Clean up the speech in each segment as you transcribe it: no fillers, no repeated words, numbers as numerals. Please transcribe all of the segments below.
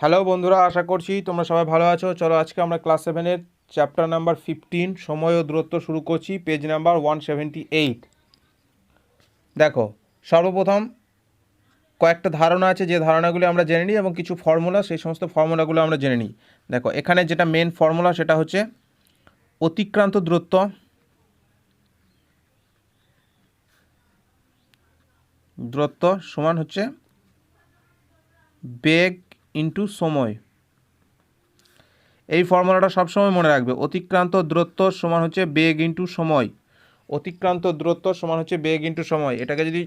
Hello বন্ধুরা, আশা করছি তোমরা সবাই ভালো আছো। চলো আজকে আমরা ক্লাস 7-এর চ্যাপ্টার নাম্বার 15 সময় ও দূরত্ব শুরু করছি, পেজ নাম্বার 178। দেখো, সর্বপ্রথম কয়েকটা ধারণা আছে, যে ধারণাগুলি আমরা জেনে নিই, এবং কিছু ফর্মুলা, সেই সমস্ত ফর্মুলাগুলো আমরা জেনে নিই। দেখো, এখানে যেটা মেন ফর্মুলা সেটা হচ্ছে অতিক্রান্ত দূরত্ব সমান হচ্ছে বেগ ইন্টু সময়। এই ফর্মুলাটা সবসময় মনে রাখবে। অতিক্রান্ত দূরত্ব সমান হচ্ছে বেগ ইন্টু সময়। অতিক্রান্ত দূরত্ব সমান হচ্ছে বেগ ইন্টু সময়। এটাকে যদি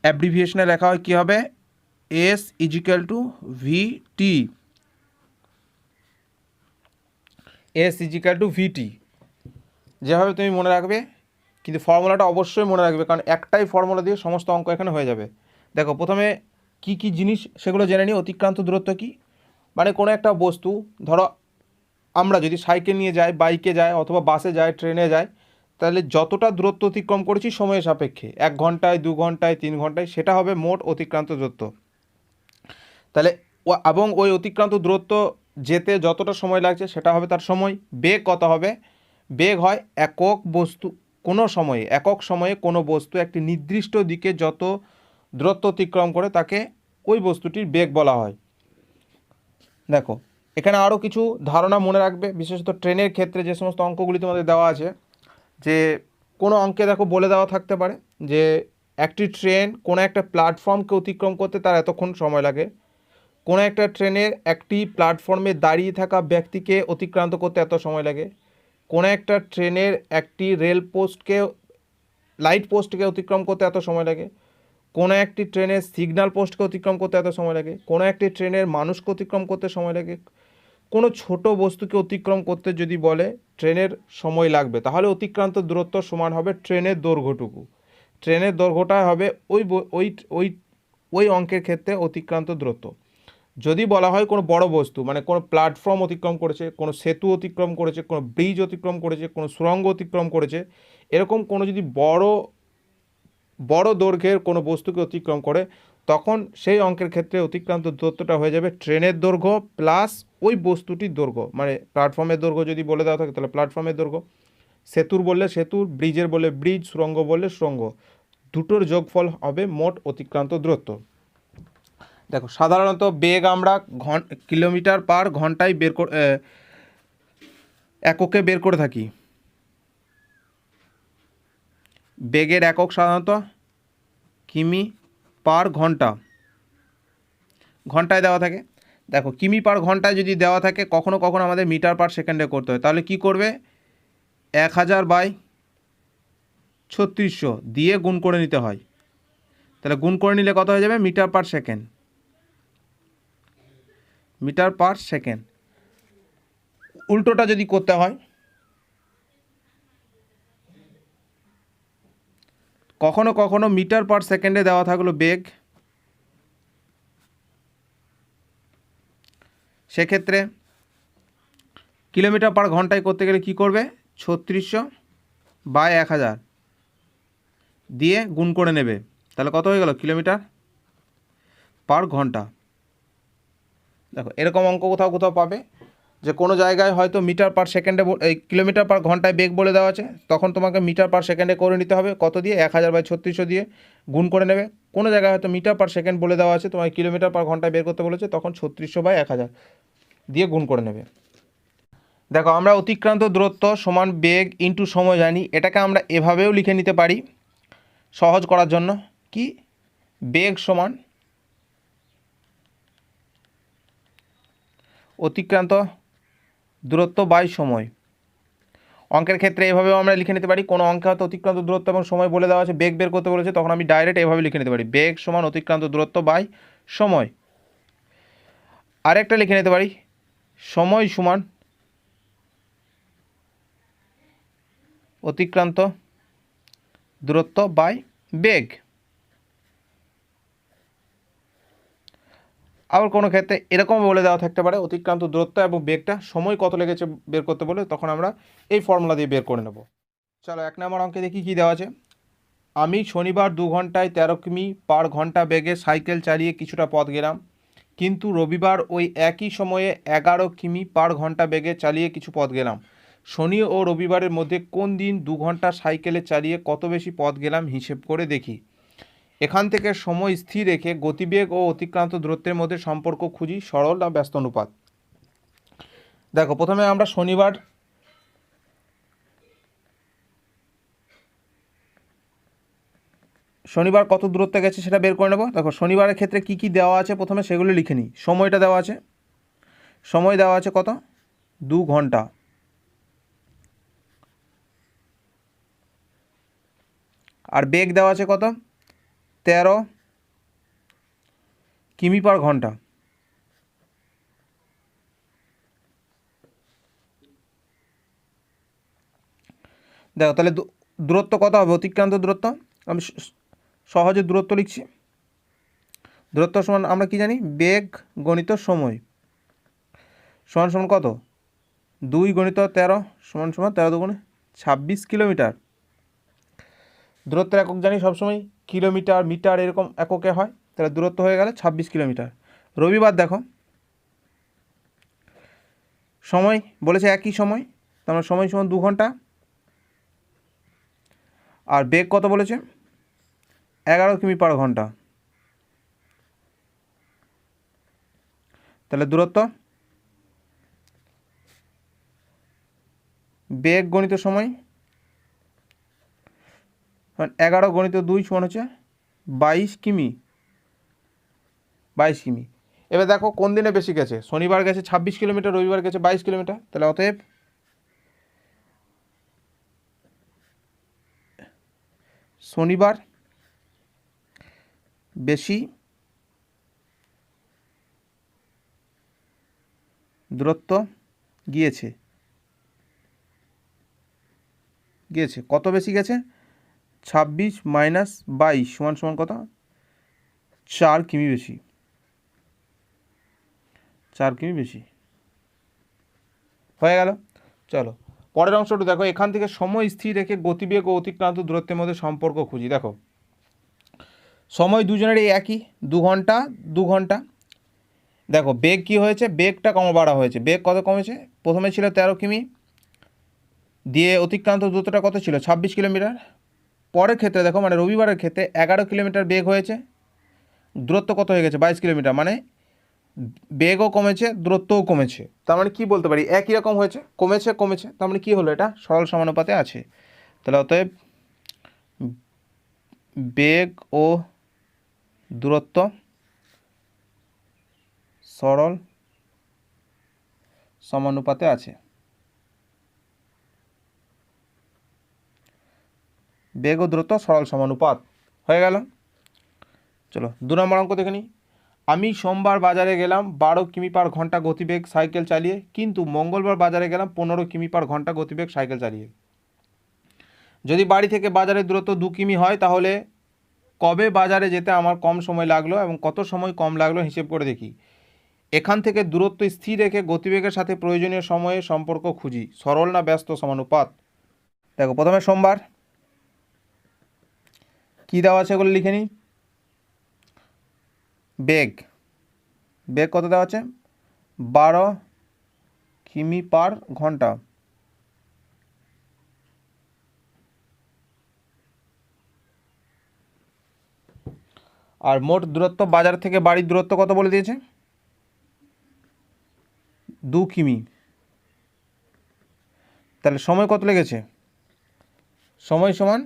অ্যাব্রিভিয়েশনে লেখা হয় কী হবে? এস ইজিক্যাল টু ভিটি। এস ইজিক্যাল টু ভিটি যেভাবে তুমি মনে রাখবে, কিন্তু ফর্মুলাটা অবশ্যই মনে রাখবে, কারণ একটাই ফর্মুলা দিয়ে সমস্ত অঙ্ক এখানে হয়ে যাবে। দেখো, প্রথমে কি কি জিনিস সেগুলো জেনে নিই। অতিক্রান্ত দূরত্ব কি? মানে কোনো একটা বস্তু, ধরো আমরা যদি সাইকেল নিয়ে যাই, বাইকে যাই, অথবা বাসে যাই, ট্রেনে যাই, তাহলে যতটা দূরত্ব অতিক্রম করেছি সময়ের সাপেক্ষে, 1 ঘন্টায়, 2 ঘন্টায়, 3 ঘন্টায়, সেটা হবে মোট অতিক্রান্ত দূরত্ব। তাহলে এবং ওই অতিক্রান্ত দূরত্ব যেতে যতটা সময় লাগছে সেটা হবে তার সময়। বেগ কত হবে? বেগ হয় একক বস্তু, একক সময়ে কোনো বস্তু একটি নির্দিষ্ট দিকে যত দূরত্ব অতিক্রম করে তাকে ওই বস্তুটির বেগ বলা হয়। দেখো, এখানে আরও কিছু ধারণা মনে রাখবে, বিশেষত ট্রেনের ক্ষেত্রে যে সমস্ত অঙ্কগুলি তোমাদের দেওয়া আছে, যে কোনো অঙ্কে দেখো বলে দেওয়া থাকতে পারে যে একটি ট্রেন কোনো একটা প্ল্যাটফর্মকে অতিক্রম করতে তার এতক্ষণ সময় লাগে, কোনো একটা ট্রেনের একটি প্ল্যাটফর্মে দাঁড়িয়ে থাকা ব্যক্তিকে অতিক্রান্ত করতে এত সময় লাগে, কোনো একটা ট্রেনের একটি রেল পোস্টকে, লাইট পোস্টকে অতিক্রম করতে এত সময় লাগে, কোনো একটি ট্রেনের সিগন্যাল পোস্টকে অতিক্রম করতে এত সময় লাগে, কোনো একটি ট্রেনের মানুষকে অতিক্রম করতে সময় লাগে। কোনো ছোট বস্তুকে অতিক্রম করতে যদি বলে ট্রেনের সময় লাগবে, তাহলে অতিক্রান্ত দূরত্ব সমান হবে ট্রেনের দৈর্ঘ্যটুকু। ট্রেনের দৈর্ঘ্যটা হবে ওই ওই ওই অঙ্কের ক্ষেত্রে অতিক্রান্ত দূরত্ব। যদি বলা হয় কোনো বড় বস্তু, মানে কোনো প্ল্যাটফর্ম অতিক্রম করেছে, কোনো সেতু অতিক্রম করেছে, কোনো ব্রিজ অতিক্রম করেছে, কোনো সুড়ঙ্গ অতিক্রম করেছে, এরকম কোনো যদি বড় দৈর্ঘ্যের কোনো বস্তুকে অতিক্রম করে, তখন সেই অঙ্কের ক্ষেত্রে অতিক্রান্ত দূরত্বটা হয়ে যাবে ট্রেনের দৈর্ঘ্য প্লাস ওই বস্তুটির দৈর্ঘ্য। মানে প্ল্যাটফর্মের দৈর্ঘ্য যদি বলে দেওয়া থাকে তাহলে প্ল্যাটফর্মের দৈর্ঘ্য, সেতুর বললে সেতুর, ব্রিজের বললে ব্রিজ, সুড়ঙ্গ বললে সুড়ঙ্গ, দুটোর যোগফল হবে মোট অতিক্রান্ত দূরত্ব। দেখো, সাধারণত বেগ আমরা কিলোমিটার পার ঘন্টায় এককে বের করে থাকি। বেগের একক সাধারণত কিমি পার ঘন্টা, ঘন্টায় দেওয়া থাকে। দেখো, কিমি পার ঘন্টায় যদি দেওয়া থাকে, কখনো কখনো আমাদের মিটার পার সেকেন্ডে করতে হয়, তাহলে কি করবে? 1000/3600 দিয়ে গুণ করে নিতে হয়। তাহলে গুণ করে নিলে কত হয়ে যাবে? Metre per second. Metre per second. উল্টোটা যদি করতে হয়, কখনো কখনো মিটার পার সেকেন্ডে দেওয়া থাকলো বেগ, সেক্ষেত্রে কিলোমিটার পার ঘন্টায় করতে গেলে কি করবে? 3600/1000 দিয়ে গুণ করে নেবে। তাহলে কত হয়ে গেল? কিলোমিটার পার ঘন্টা। দেখো, এরকম অঙ্ক কোথাও কোথাও পাবে, যে কোনো জায়গায় হয়তো মিটার পার সেকেন্ডে, এই কিলোমিটার পার ঘন্টায় বেগ বলে দেওয়া আছে, তখন তোমাকে মিটার পার সেকেন্ডে করে নিতে হবে। কত দিয়ে? 1000/3600 দিয়ে গুণ করে নেবে। কোনো জায়গায় হয়তো মিটার পার সেকেন্ড বলে দেওয়া আছে, তোমাকে কিলোমিটার পার ঘন্টায় বের করতে বলেছে, তখন 3600/1000 দিয়ে গুণ করে নেবে। দেখো, আমরা অতিক্রান্ত দূরত্ব সমান বেগ ইন্টু সময় জানি। এটাকে আমরা এভাবেও লিখে নিতে পারি সহজ করার জন্য। কি? বেগ সমান অতিক্রান্ত দূরত্ব বাই সময়। অঙ্কের ক্ষেত্রে এভাবেও আমরা লিখে নিতে পারি। কোনো অঙ্কে হয়তো অতিক্রান্ত দূরত্ব এবং সময় বলে দেওয়া আছে, বেগ বের করতে বলেছে, তখন আমি ডাইরেক্ট এভাবে লিখে নিতে পারি, বেগ সমান অতিক্রান্ত দূরত্ব বাই সময়। আরেকটা লিখে নিতে পারি, সময় সমান অতিক্রান্ত দূরত্ব বাই বেগ। আবার কোনো ক্ষেত্রে এরকম বলে দেওয়া থাকতে পারে, অতিক্রান্ত দূরত্ব এবং বেগটা সময় কত লেগেছে বের করতে বলে, তখন আমরা এই ফর্মুলা দিয়ে বের করে নেব। চলো 1 নম্বর অঙ্কে দেখি কী দেওয়া আছে। আমি শনিবার 2 ঘন্টায় 13 কিমি পার ঘন্টা বেগে সাইকেল চালিয়ে কিছুটা পথ গেলাম। কিন্তু রবিবার ওই একই সময়ে 11 কিমি/ঘন্টা বেগে চালিয়ে কিছু পথ গেলাম। শনি ও রবিবারের মধ্যে কোন দিন 2 ঘন্টা সাইকেলে চালিয়ে কত বেশি পথ গেলাম হিসেব করে দেখি। এখান থেকে সময় স্থির রেখে গতিবেগ ও অতিক্রান্ত দূরত্বের মধ্যে সম্পর্ক খুঁজি, সরল না ব্যস্ত অনুপাত। দেখো প্রথমে আমরা শনিবার কত দূরত্বে গেছে সেটা বের করে নেব। দেখো শনিবারের ক্ষেত্রে কি কি দেওয়া আছে প্রথমে সেগুলো লিখে নিই। সময়টা দেওয়া আছে, সময় দেওয়া আছে কত, 2 ঘন্টা। আর বেগ দেওয়া আছে কত, 13 কিমি/ঘন্টা। দেখো তাহলে দূরত্ব কত হবে, অতিক্রান্ত দূরত্ব। আমি সহজে দূরত্ব লিখছি। দূরত্ব সমান আমরা কি জানি, বেগ গণিত সময় সমান সমান কত, 2 × 13 সমান সমান 13×2 26 কিলোমিটার। দূরত্বের একক জানি সবসময় কিলোমিটার, মিটার এরকম এককে হয়, তাহলে দূরত্ব হয়ে গেলে 26 কিলোমিটার। রবিবার দেখো সময় বলেছে একই সময়, তার মানে সময় সমান 2 ঘন্টা। আর বেগ কত বলেছে, 11 কিমি/ঘন্টা। তাহলে দূরত্ব বেগ গণিত সময় 11 × 2 সমান হচ্ছে 22 কিমি। 22 কিমি। এবার দেখো কোন দিনে বেশি গেছে, শনিবার গেছে 26 কিলোমিটার, রবিবার গেছে 22 কিলোমিটার। তাহলে অতএব শনিবার বেশি দূরত্ব গিয়েছে। কত বেশি গেছে, 26 - 22 সমান সমান কত, 4 কিমি বেশি। 4 কিমি বেশি হয়ে গেল। চলো পরের অংশটা দেখো। এখান থেকে সময় স্থির রেখে গতিবেগ ও অতিক্রান্ত দূরত্বের মধ্যে সম্পর্ক খুঁজি। দেখো সময় দুজনেরই একই, 2 ঘন্টা 2 ঘন্টা। দেখো বেগ কি হয়েছে, বেগটা বাড়া হয়েছে। বেগ কত কমেছে, প্রথমে ছিল 13 কিমি, দিয়ে অতিক্রান্ত দূরত্বটা কত ছিল, 26 কিলোমিটার। পরের ক্ষেত্রে দেখো মানে রবিবারের ক্ষেত্রে 11 কিলোমিটার বেগ হয়েছে, দূরত্ব কত হয়ে গেছে, 22 কিলোমিটার। মানে বেগও কমেছে, দূরত্বও কমেছে। তার মানে কি বলতে পারি, একই রকম হয়েছে, কমেছে। তার মানে কি হলো, এটা সরল সমানুপাতে আছে। তাহলে অতএব বেগ ও দূরত্ব সরল সমানুপাতে আছে। বেগ ও দূরত্ব সরল সমানুপাত হয়ে গেল। চলো 2 নম্বর অঙ্ক দেখে নিই। আমি সোমবার বাজারে গেলাম 12 কিমি/ঘন্টা গতিবেগ সাইকেল চালিয়ে, কিন্তু মঙ্গলবার বাজারে গেলাম 15 কিমি/ঘন্টা গতিবেগ সাইকেল চালিয়ে। যদি বাড়ি থেকে বাজারের দূরত্ব 2 কিমি হয়, তাহলে কবে বাজারে যেতে আমার কম সময় লাগলো এবং কত সময় কম লাগলো হিসেব করে দেখি। এখান থেকে দূরত্ব স্থির রেখে গতিবেগের সাথে প্রয়োজনীয় সময়ে সম্পর্ক খুঁজি, সরল না ব্যস্ত সমানুপাত। দেখো প্রথমে সোমবার কী দেওয়া আছে এগুলো লিখে নিই। বেগ কত দেওয়া আছে, 12 কিমি/ঘন্টা। আর মোট দূরত্ব বাজার থেকে বাড়ির দূরত্ব কত বলে দিয়েছে, 2 কিমি। তাহলে সময় কত লেগেছে, সময় সমান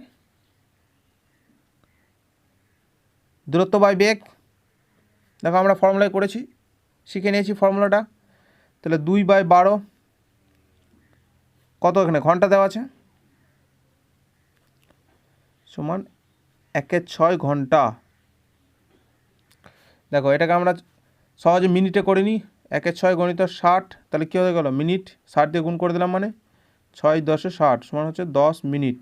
দূরত্ব বাই বেগ। দেখো আমরা ফর্মুলায় করেছি, শিখে নিয়েছি ফর্মুলাটা। তাহলে 2/12 কত, এখানে ঘন্টা দেওয়া আছে, সমান 1/6 ঘন্টা। দেখো এটাকে আমরা সহজে মিনিটে করে নিই। 1/6 × 60, তাহলে কী হয়ে গেল, মিনিট। 60 দিয়ে গুণ করে দিলাম, মানে 6 × 10 = 60 সমান হচ্ছে 10 মিনিট।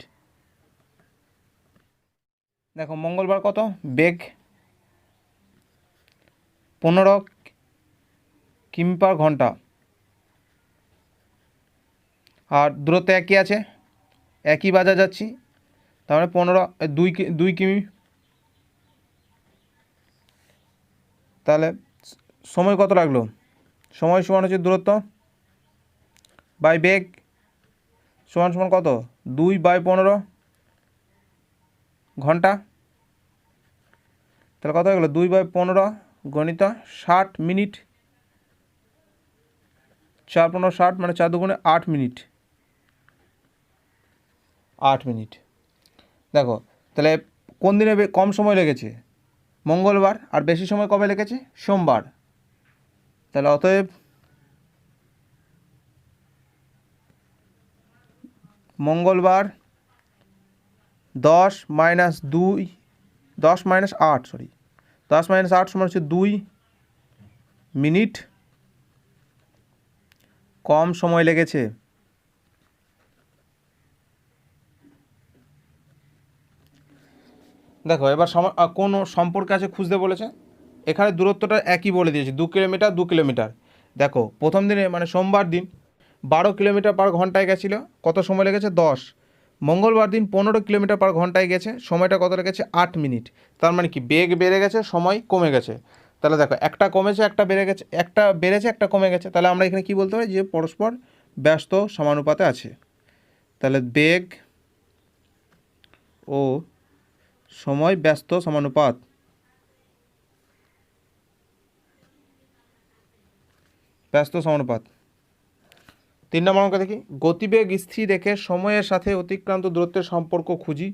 দেখো মঙ্গলবার কত, বেগ 15 কিমি/ঘন্টা। আর দূরত্ব একই আছে, একই বাজার যাচ্ছি, তার মানে 2 কিমি। তাহলে সময় কত লাগলো, সময় সমান হচ্ছে দূরত্ব বাই বেগ সমান সমান কত 2/15 ঘন্টা। তাহলে কত হয়ে গেলো 2/15 গণিত 60 মিনিট, 4×15 = 60, মানে 4 দুগুণে 8 মিনিট, 8 মিনিট। দেখো তাহলে কোন দিনে কম সময় লেগেছে, মঙ্গলবার, আর বেশি সময় কবে লেগেছে, সোমবার। তাহলে অতএব মঙ্গলবার 10 - 8 সমান হচ্ছে 2 মিনিট কম সময় লেগেছে। দেখো এবার কোন সম্পর্ক আছে খুঁজতে বলেছে, এখানে দূরত্বটা একই বলে দিয়েছে 2 কিলোমিটার 2 কিলোমিটার। দেখো প্রথম দিনে মানে সোমবার দিন 12 কিলোমিটার পার ঘন্টায় গেছিলো, কত সময় লেগেছে 10। মঙ্গলবার দিন 15 কিলোমিটার পার ঘন্টায় গেছে, সময়টা কত লেগেছে 8 মিনিট। তার মানে কি বেগ বেড়ে গেছে, সময় কমে গেছে। তাহলে দেখো একটা কমেছে একটা বেড়ে গেছে, একটা বেড়েছে একটা কমে গেছে, তাহলে আমরা এখানে কি বলতে পারি যে পরস্পর ব্যস্ত সমানুপাতে আছে। তাহলে বেগ ও সময় ব্যস্ত সমানুপাত। ব্যস্ত সমানুপাত। 3 নম্বর অঙ্ক দেখি, গতিবেগ স্থির রেখে সময়ের সাথে অতিক্রান্ত দূরত্বের সম্পর্ক খুঁজি,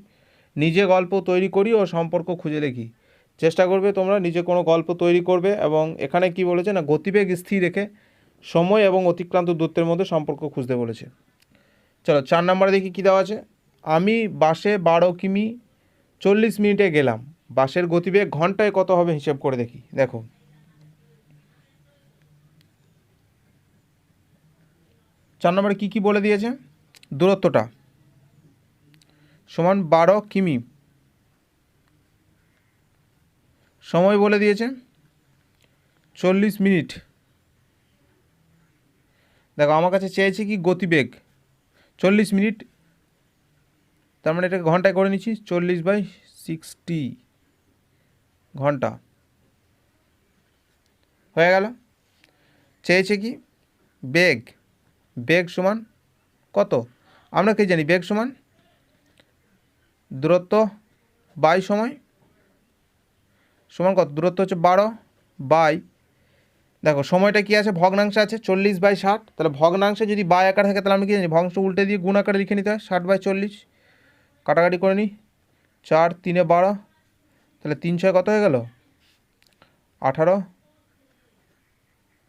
নিজে গল্প তৈরি করি ও সম্পর্ক খুঁজে লিখি। চেষ্টা করবে তোমরা নিজে কোনো গল্প তৈরি করবে, এবং এখানে কি বলেছে না গতিবেগ স্থির রেখে সময় এবং অতিক্রান্ত দূরত্বের মধ্যে সম্পর্ক খুঁজতে বলেছে। চলো 4 নম্বরে দেখি কী দেওয়া আছে, আমি বাসে 12 কিমি 40 মিনিটে গেলাম, বাসের গতিবেগ ঘন্টায় কত হবে হিসেব করে দেখি। দেখো 4 নম্বরে কী কী বলে দিয়েছে, দূরত্বটা সমান 12 কিমি, সময় বলে দিয়েছে 40 মিনিট। দেখো আমার কাছে চেয়েছে কি গতিবেগ 40 মিনিট, তার মানে এটাকে ঘন্টায় করে নিচ্ছি 40/60 ঘন্টা হয়ে গেল। চেয়েছে কি বেগ, বেগ সমান কত, আমরা কি জানি বেগ সমান দূরত্ব বাই সময় সমান কত, দূরত্ব হচ্ছে 12 বাই, দেখো সময়টা কি আছে ভগ্নাংশে আছে 40/60, তাহলে ভগ্নাংশে যদি বাই আকার থাকে তাহলে আমি কি জানি ভগ্নাংশ উল্টে দিয়ে গুণ আকারে লিখে নিতে হয় 60/40, কাটাকাটি করে নিই 4 3 12, তাহলে 3 6 কত হয়ে গেল 18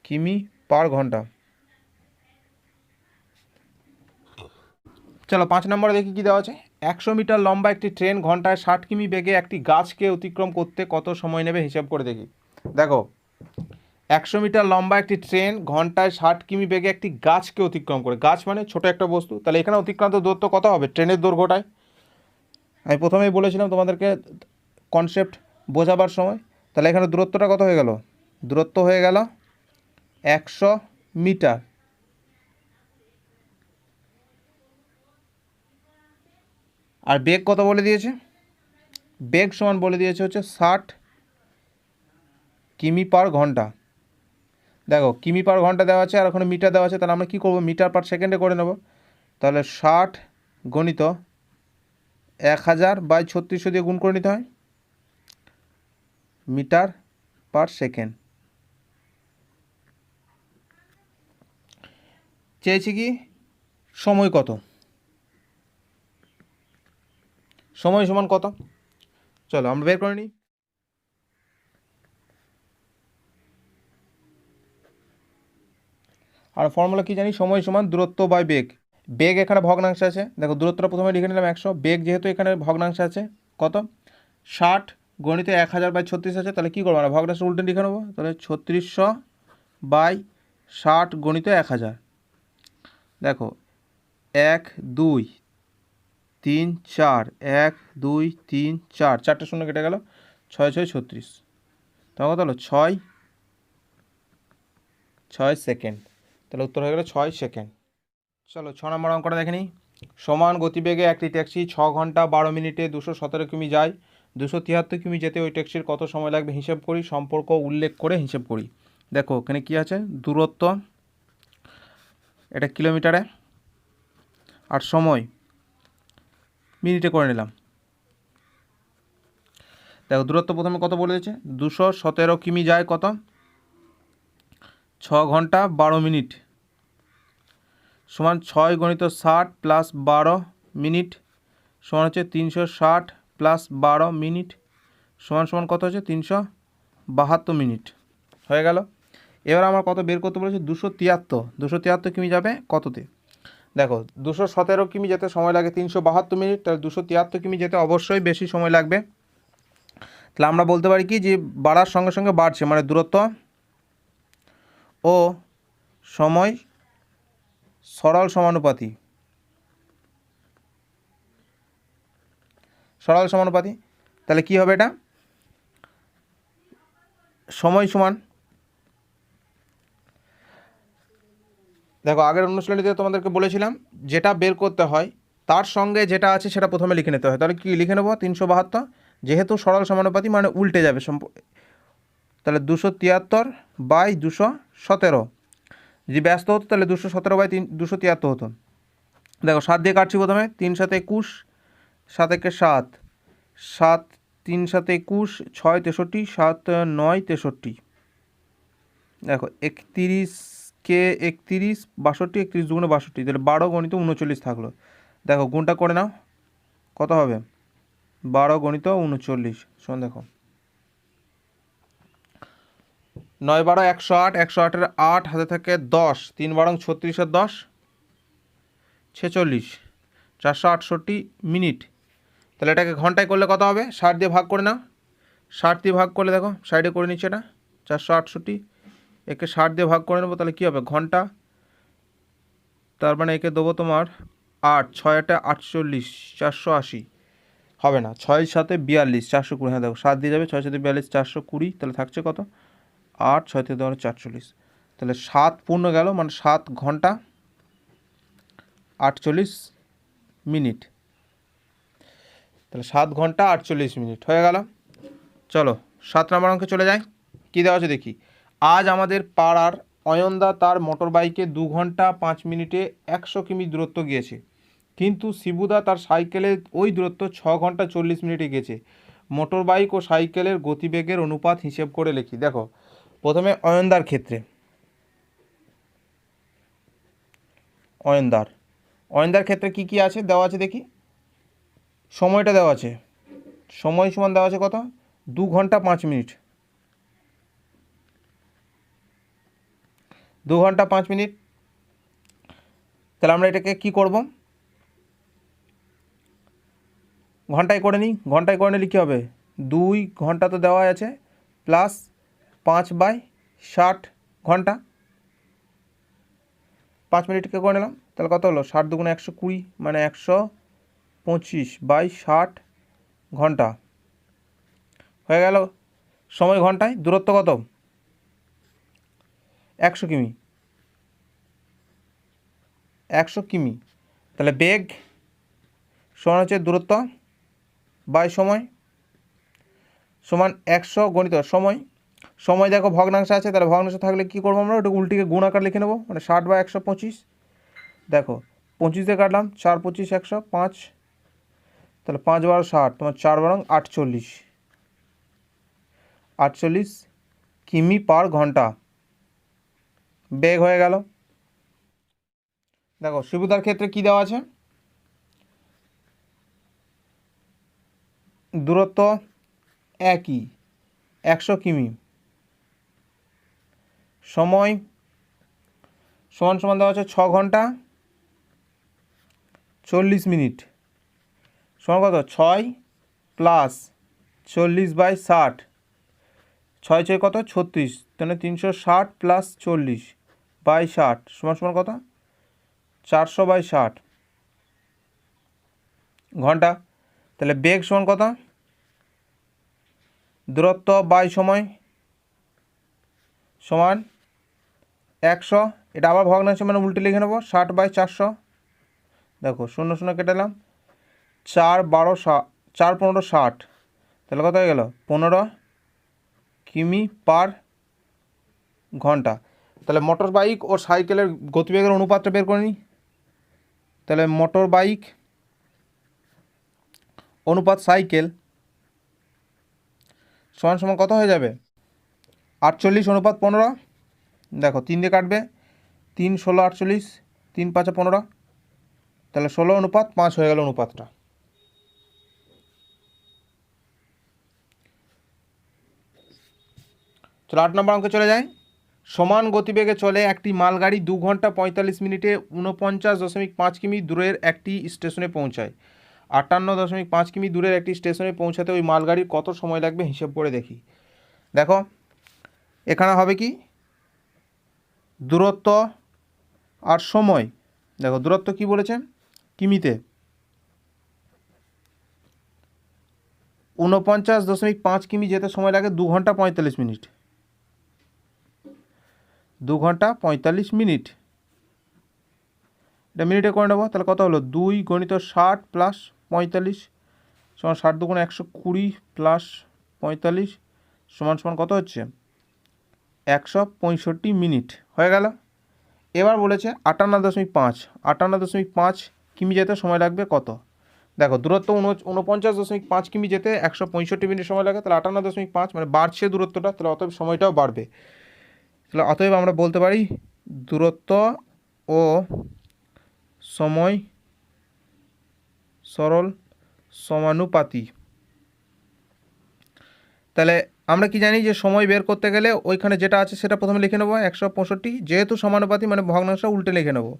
কিমি পার ঘন্টা। চলো 5 নম্বরে দেখি কী দেওয়া আছে, 100 মিটার লম্বা একটি ট্রেন ঘন্টায় 60 কিমি বেগে একটি গাছকে অতিক্রম করতে কত সময় নেবে হিসাব করে দেখি। দেখো 100 মিটার লম্বা একটি ট্রেন ঘন্টায় 60 কিমি বেগে একটি গাছকে অতিক্রম করে, গাছ মানে ছোট একটা বস্তু, তাহলে এখানে অতিক্রান্ত দূরত্ব কত হবে ট্রেনের দৈর্ঘ্যটায়। আমি প্রথমেই বলেছিলাম তোমাদেরকে কনসেপ্ট বোঝাবার সময়, তাহলে এখানে দূরত্বটা কত হয়ে গেল, দূরত্ব হয়ে গেল 100 মিটার। আর বেগ কত বলে দিয়েছে, বেগ সমান বলে দিয়েছে হচ্ছে 60 কিমি পার ঘন্টা। দেখো কিমি পার ঘন্টা দেওয়া আছে আর ওখানে মিটার দেওয়া আছে, তাহলে আমরা কী করবো মিটার পার সেকেন্ডে করে নেব। তাহলে 60 গণিত 1000/3600 দিয়ে গুণ করে নিতে হয় মিটার পার সেকেন্ড। চেয়েছি কি সময় কত, সময় সমান কত, চলো আমরা বের করে নিই। আর ফর্মুলা কি জানি, সময় সমান দূরত্ব বাই বেগ, বেগ এখানে ভগ্নাংশে আছে, দেখো দূরত্বটা প্রথমে লিখে নিলাম 100, বেগ যেহেতু এখানে ভগ্নাংশে আছে কত 60 গণিত 1000/36 আছে, তাহলে কী করবো আমরা ভগ্নাংশ উল্টে লিখে নেবো, তাহলে 3600/60 গণিত 1000। দেখো 1 2 3 4, 1 2 3 4, 4টে শূন্য কেটে গেল, 6 6 36, তখন কত হলো 6 সেকেন্ড, তাহলে উত্তর হয়ে গেল 6 সেকেন্ড। চলো 6 নম্বর অঙ্কটা দেখে নিই, সমান গতিবেগে একটি ট্যাক্সি 6 ঘন্টা 12 মিনিটে 217 কিমি যায়, 273 কিমি যেতে ওই ট্যাক্সির কত সময় লাগবে হিসেব করি, সম্পর্ক উল্লেখ করে হিসেব করি। দেখো এখানে কি আছে, দূরত্ব এটা কিলোমিটারে, আর সময় মিনিটে করে নিলাম। দেখো দূরত্ব প্রথমে কত বলে দিয়েছে, 217 কিমি যায় কত, 6 ঘন্টা 12 মিনিট, সমান 6 × 60 + 12 মিনিট, সমান হচ্ছে 360 + 12 মিনিট, সমান সমান কত হচ্ছে 372 মিনিট। হয়ে গেল। এবার আমার কত বের করতে বলেছে, 273 কিমি যাবে কততে। দেখো 217 কিমি যেতে সময় লাগে 372 মিনিট, তাহলে 273 কিমি যেতে অবশ্যই বেশি সময় লাগবে। তাহলে আমরা বলতে পারি কি, যে বাড়ার সঙ্গে সঙ্গে বাড়ছে, মানে দূরত্ব ও সময় সরল সমানুপাতি। সরল সমানুপাতি, তাহলে কি হবে এটা, সময় সমান, দেখো আগের অনুশীলনীতে তোমাদেরকে বলেছিলাম যেটা বের করতে হয় তার সঙ্গে যেটা আছে সেটা প্রথমে লিখে নিতে হয়। তাহলে কি লিখে নেবো, 372, যেহেতু সরল সমানুপাতি মানে উল্টে যাবে তাহলে 273/217। যদি ব্যস্ত হতো তাহলে 217/273 হতো। দেখো 7 দিয়ে কাটছি প্রথমে, 3 × 7 = 21, 7 × 7, 7 3 × 7 = 21, 6 × 63, 7 × 9 = 63। দেখো 31 কে 31, 62, 31 × 2 = 62, তাহলে 12 × 39 থাকলো। দেখো গুণটা করে নাও, কত হবে, 12 × 39 শোন, দেখো 9 × 12 = 108, 108-এর 8 হাতে থাকে 10, 3 × 12 = 36, 10 46, 468 মিনিট। তাহলে এটাকে ঘন্টায় করলে কত হবে, 60 দিয়ে ভাগ করে নাও, 60 দিয়ে ভাগ করলে দেখো সাইডে করে নিচ্ছে এটা 468, একে 60 দিয়ে ভাগ করে নেবো, তাহলে কী হবে ঘন্টা, তার মানে একে দেবো তোমার 8, 6 × 8 = 48, 480 হবে না, 6 × 7 = 42, 420, হ্যাঁ দেখো 7 দিয়ে যাবে, 6 × 7 = 42, 420, তাহলে থাকছে কত 8, 6 থেকে 2 = 440, তাহলে 7 পূর্ণ গেল, মানে 7 ঘন্টা 48 মিনিট। তাহলে 7 ঘন্টা 48 মিনিট হয়ে গেল। চলো 7 নম্বর অঙ্কে চলে যাই, কী দেওয়া আছে দেখি। আজ আমাদের পাড়ার অয়নদা তার মোটর বাইকে 2 ঘন্টা 5 মিনিটে 100 কিমি দূরত্ব গিয়েছে, কিন্তু শিবুদা তার সাইকেলে ওই দূরত্ব 6 ঘন্টা 40 মিনিটে গেছে। মোটর বাইক ও সাইকেলের গতিবেগের অনুপাত হিসেব করে লিখি। দেখো প্রথমে অয়নদার ক্ষেত্রে, অয়নদার ক্ষেত্রে কি কি আছে দেওয়া আছে দেখি। সময়টা দেওয়া আছে, সময় সমান দেওয়া আছে কত, 2 ঘন্টা 5 মিনিট, 2 ঘন্টা 5 মিনিট। তাহলে আমরা এটাকে কি করব, ঘন্টায় করে নিই, ঘন্টায় করে নিলে কী হবে, 2 ঘন্টা তো দেওয়া আছে প্লাস 5/60 ঘন্টা, 5 মিনিটকে করে নিলাম, তাহলে কত হলো, 60 × 2 = 120, মানে 125/60 ঘন্টা হয়ে গেল। সময় ঘন্টায়, দূরত্ব কত, 100 কিমি, 100 কিমি। তাহলে বেগ সমান হচ্ছে দূরত্ব বাই সময়, সমান 100 গণিত সময়। সময় দেখো ভগ্নাংশ আছে, তাহলে ভগ্নাংশ থাকলে কী করবো আমরা, ওটা উল্টিকে গুণ আকার লিখে নেবো, মানে 60/125। দেখো 25 দিয়ে কাটলাম, 4 × 25 = 100, 5, তাহলে 5 × 12 = 60, তোমার 4 × 12 = 48, 48 কিমি/ঘন্টা বেগ হয়ে গেল। দেখো শিবুদার ক্ষেত্রে কি দেওয়া আছে, দূরত্ব একই 100 কিমি, সময় সমান সমান দেওয়া আছে 6 ঘন্টা 40 মিনিট, সমান কত 6 + 40/60, 6 6 কত 36, তাহলে 360 + 40/60 সমান সমান কত 400/60 ঘন্টা। তাহলে বেগ সমান কত, দূরত্ব বাই সময় সমান 100, এটা আবার ভগ্নাংশ মানে উল্টে লিখে নেবো, 60/400। দেখো 0 0 কেটে দিলাম, 4 12 4 15 60, তাহলে কত হয়ে গেল 15 কিমি/ঘন্টা। ঘন্টা। তাহলে মোটর বাইক ও সাইকেলের গতিবেগের অনুপাতটা বের করে নিই। তাহলে মোটর বাইক অনুপাত সাইকেল সমান সমান কত হয়ে যাবে? 48 অনুপাত 15। দেখো 3 দিয়ে কাটবে, 3 16 48, 3 5 15, তাহলে 16 অনুপাত 5 হয়ে গেল অনুপাতটা। চলো 8 নম্বর অঙ্কে চলে যায়। সমান গতিবেগে চলে একটি মালগাড়ি 2 ঘন্টা 45 মিনিটে 49.5 কিমি দূরের একটি স্টেশনে পৌঁছায়। 58.5 কিমি দূরের একটি স্টেশনে পৌঁছাতে ওই মালগাড়ির কত সময় লাগবে হিসেব করে দেখি। দেখো এখানে হবে কি, দূরত্ব আর সময়। দেখো দূরত্ব কি বলেছে, কিমিতে। 49.5 কিমি যেতে সময় লাগে 2 ঘন্টা 45 মিনিট। 2 ঘন্টা 45 মিনিট, এটা মিনিটে করে নেবো। তাহলে কত হলো, 2 × 60 + 45 সমান 60 × 2 = 120 + 45 সমান সমান কত হচ্ছে, 165 মিনিট হয়ে গেল। এবার বলেছে 58.5 কিমি যেতে সময় লাগবে কত। দেখো দূরত্ব 49.5 কিমি যেতে 165 মিনিট সময় লাগে, তাহলে 58.5 মানে বাড়ছে দূরত্বটা, তাহলে অতএব সময়টাও বাড়বে। তাহলে অতএব আমরা বলতে পারি দূরত্ব ও সময় সরল সমানুপাতি। তাহলে আমরা কি জানি যে সময় বের করতে গেলে ওইখানে যেটা আছে সেটা প্রথমে লিখে নেবো 165, যেহেতু সমানুপাতি মানে ভগ্নাংশ উল্টে লিখে নেবো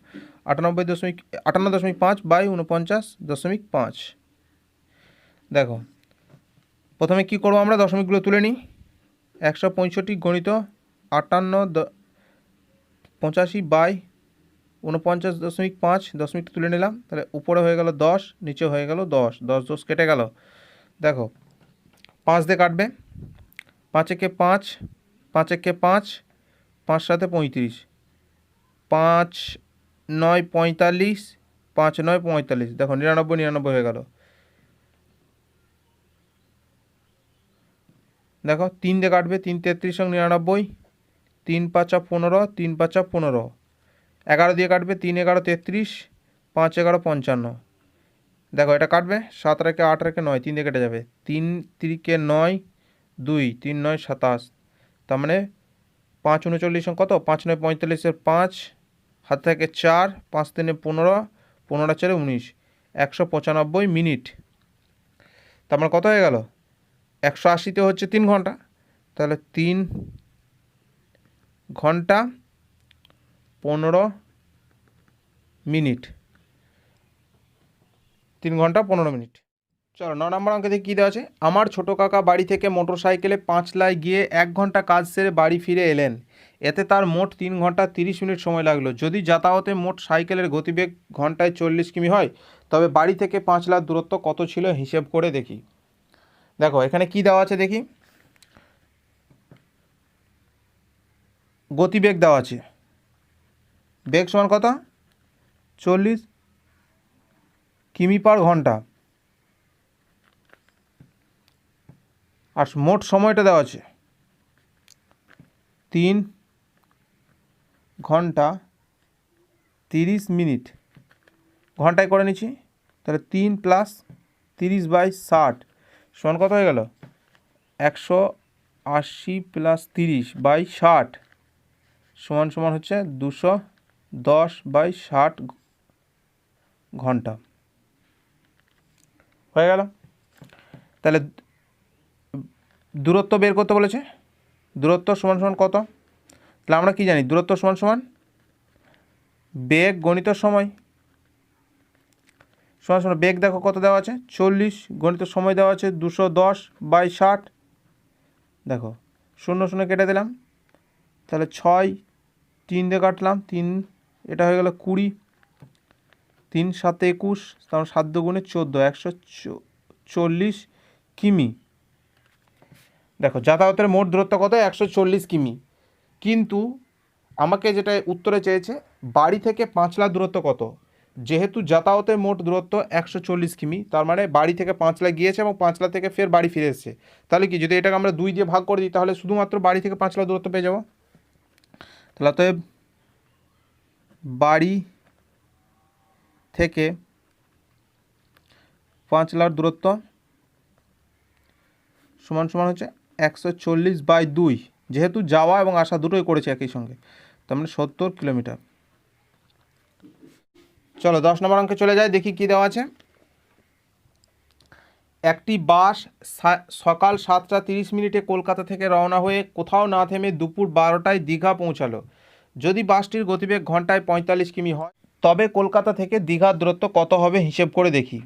58.5 / 49.5। দেখো প্রথমে কি করবো, আমরা দশমিকগুলো তুলে নিই। 165 × 58.85 / 49.5 দশমিকটা তুলে নিলাম। তাহলে উপরে হয়ে গেল 10, নিচে হয়ে গেল 10, 10 10 কেটে গেল। দেখো 5 দিয়ে কাটবে, 5 একে 5, 5 একে 5, 5 7 35, 5 9 45, 5 9 45। দেখো 99 99 হয়ে গেল। দেখো 3 দিয়ে কাটবে, 3 33 সঙ্গে 99, 3 5 15, 3 5 15। 11 দিয়ে কাটবে, 3 11 33, 5 11 55। দেখো এটা কাটবে, 7 রেখে 8 রেখে 9, 3 দিয়ে কেটে যাবে, 3 3 9, 2 3 9 27। তার মানে 5 39 কত, 5 9 45 5 হাত থেকে 4, 5 3 15, 15 4 19, 195 মিনিট। তার মানে কত হয়ে গেল, 180তে হচ্ছে 3 ঘন্টা, তাহলে 3 ঘন্টা 15 মিনিট। 3 ঘন্টা 15 মিনিট। চলো 9 নম্বর অঙ্কে কী দেওয়া আছে, আমার ছোটো কাকা বাড়ি থেকে মোটর সাইকেলে পাঁচলায় গিয়ে 1 ঘন্টা কাজ সেরে বাড়ি ফিরে এলেন। এতে তার মোট 3 ঘন্টা 30 মিনিট সময় লাগলো। যদি যাতায়াতে মোট সাইকেলের গতিবেগ ঘন্টায় 40 কিমি হয়, তবে বাড়ি থেকে পাঁচলার দূরত্ব কত ছিল হিসেব করে দেখি। দেখো এখানে কি দেওয়া আছে দেখি, গতিবেগ দেওয়া আছে, বেগ সমান কত, 40 কিমি/ঘন্টা, আর মোট সময়টা দেওয়া আছে 3 ঘন্টা 30 মিনিট। ঘন্টায় করে নিচ্ছি, তাহলে 3 + 30/60 সমান কত হয়ে গেল, 180 + 30/60 সমান সমান হচ্ছে 210/60 ঘন্টা হয়ে গেল। তাহলে দূরত্ব বের করতে বলেছে, দূরত্ব সমান সমান কত, তাহলে আমরা কি জানি, দূরত্ব সমান সমান বেগ গণিত সময় সমান সমান বেগ। দেখো কত দেওয়া আছে, 40 গণিত সময় দেওয়া আছে 210/60। দেখো 0 0 কেটে দিলাম, তাহলে 6 3 দিয়ে কাটলাম, 3 এটা হয়ে গেল 20, 3 7 21, তারপর 7 2 × 14, 140 কিমি। দেখো যাতায়াতের মোট দূরত্ব কত, 140 কিমি। কিন্তু আমাকে যেটা উত্তরে চেয়েছে বাড়ি থেকে পাঁচলা দূরত্ব কত। যেহেতু যাতায়াতের মোট দূরত্ব 140 কিমি, তার মানে বাড়ি থেকে পাঁচলা গিয়েছে এবং পাঁচলা থেকে ফের বাড়ি ফিরে এসেছে। তাহলে কি, যদি এটাকে আমরা 2 দিয়ে ভাগ করে দিই তাহলে শুধুমাত্র বাড়ি থেকে পাঁচলা দূরত্ব পেয়ে যাব। তাহলে অতএব বাড়ি থেকে পাঁচলার দূরত্ব সমান সমান হচ্ছে 140/2, যেহেতু যাওয়া এবং আসা দুটোই করেছে একই সঙ্গে, তার মানে 70 কিলোমিটার। চলো 10 নম্বর অঙ্কে চলে যাই, দেখি কি দেওয়া আছে। একটি বাস সকাল 7:30 কলকাতা থেকে রওনা হয়ে কোথাও না থেমে দুপুর 12টায় দীঘা পৌঁছালো। যদি বাসটির গতিবেগ ঘন্টায় 45 কিমি হয়, তবে কলকাতা থেকে দীঘার দূরত্ব কত হবে হিসেব করে দেখি।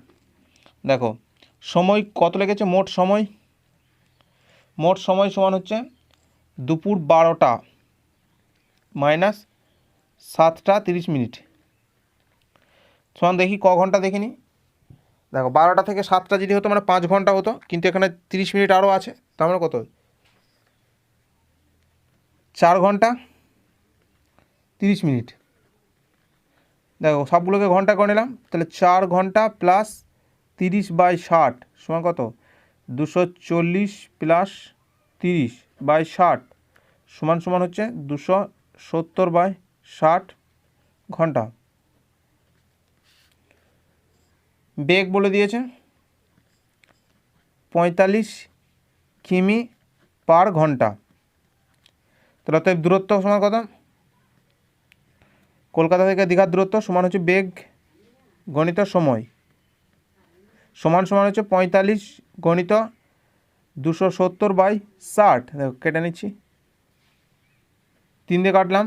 দেখো সময় কত লেগেছে, মোট সময় সমান হচ্ছে দুপুর 12টা মাইনাস 7:30 সমান দেখি ক ঘন্টা দেখিনি। দেখো 12টা থেকে 7টা যদি হতো মানে 5 ঘন্টা হতো, কিন্তু এখানে 30 মিনিট আরও আছে, তার মানে কত 4 ঘন্টা 30 মিনিট। দেখো সবগুলোকে ঘন্টা করে নিলাম, তাহলে 4 ঘন্টা প্লাস 30/60 সমান কত 240 প্লাস 30/60 সমান সমান হচ্ছে 270/60 ঘন্টা। বেগ বলে দিয়েছে 45 কিমি পার ঘন্টা। তাহলে অতএব দূরত্ব সমান কত, কলকাতা থেকে দীঘার দূরত্ব সমান হচ্ছে বেগ গণিত সময় সমান সমান হচ্ছে 45 গণিত 270/60। দেখো কেটে নিচ্ছি, 3 দিয়ে কাটলাম,